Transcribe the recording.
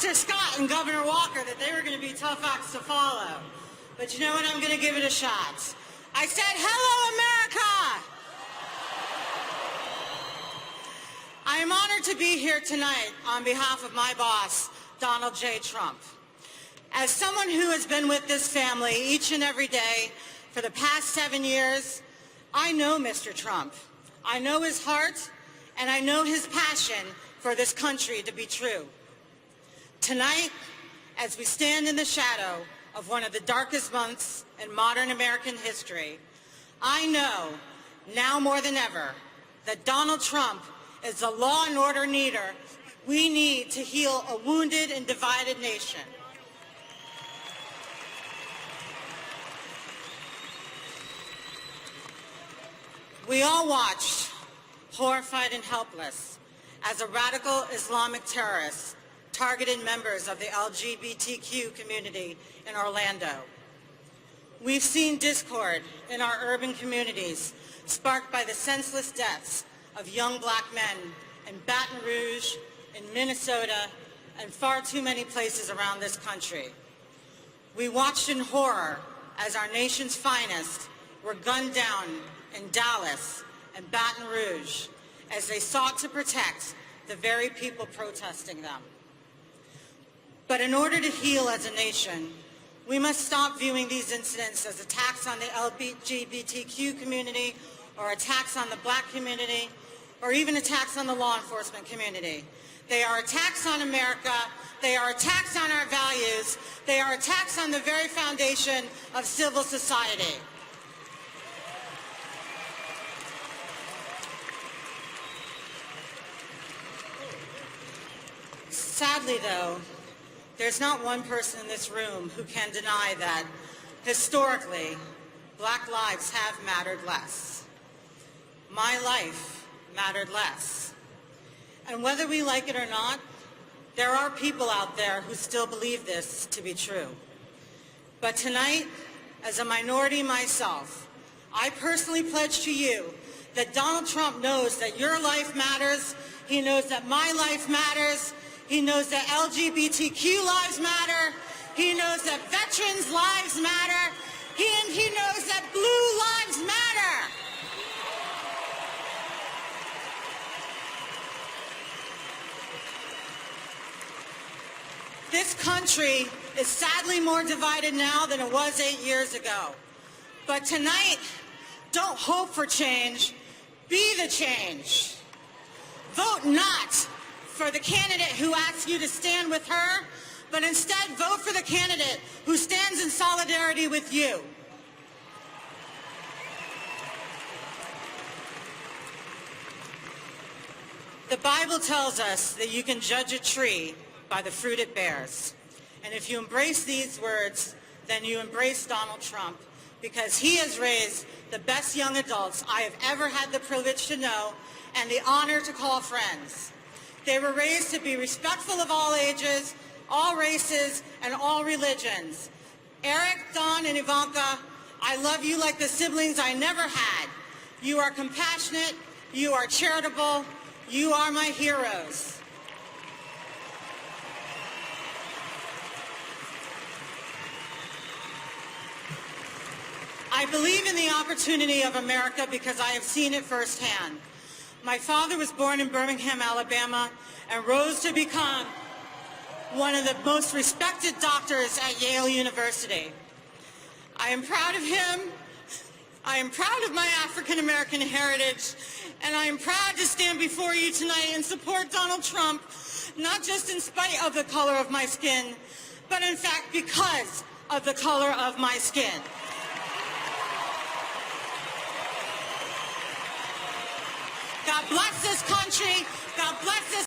Mr. Scott and Governor Walker that they were going to be tough acts to follow. But you know what? I'm going to give it a shot. I said, hello, America! I am honored to be here tonight on behalf of my boss, Donald J. Trump. As someone who has been with this family each and every day for the past 7 years, I know Mr. Trump. I know his heart, and I know his passion for this country to be true. Tonight, as we stand in the shadow of one of the darkest months in modern American history, I know, now more than ever, that Donald Trump is the law and order leader we need to heal a wounded and divided nation. We all watched, horrified and helpless, as a radical Islamic terrorist targeted members of the LGBTQ community in Orlando. We've seen discord in our urban communities sparked by the senseless deaths of young black men in Baton Rouge, in Minnesota, and far too many places around this country. We watched in horror as our nation's finest were gunned down in Dallas and Baton Rouge as they sought to protect the very people protesting them. But in order to heal as a nation, we must stop viewing these incidents as attacks on the LGBTQ community or attacks on the black community or even attacks on the law enforcement community. They are attacks on America. They are attacks on our values. They are attacks on the very foundation of civil society. Sadly, though, there's not one person in this room who can deny that, historically, black lives have mattered less. My life mattered less. And whether we like it or not, there are people out there who still believe this to be true. But tonight, as a minority myself, I personally pledge to you that Donald Trump knows that your life matters. He knows that my life matters. He knows that LGBTQ lives matter. He knows that veterans' lives matter. He knows that blue lives matter. This country is sadly more divided now than it was 8 years ago. But tonight, don't hope for change, be the change. Vote not for the candidate who asks you to stand with her, but instead vote for the candidate who stands in solidarity with you. The Bible tells us that you can judge a tree by the fruit it bears. And if you embrace these words, then you embrace Donald Trump, because he has raised the best young adults I have ever had the privilege to know and the honor to call friends. They were raised to be respectful of all ages, all races, and all religions. Eric, Dawn, and Ivanka, I love you like the siblings I never had. You are compassionate, you are charitable, you are my heroes. I believe in the opportunity of America because I have seen it firsthand. My father was born in Birmingham, Alabama, and rose to become one of the most respected doctors at Yale University. I am proud of him. I am proud of my African-American heritage, and I am proud to stand before you tonight and support Donald Trump, not just in spite of the color of my skin, but in fact because of the color of my skin. God bless this country. God bless this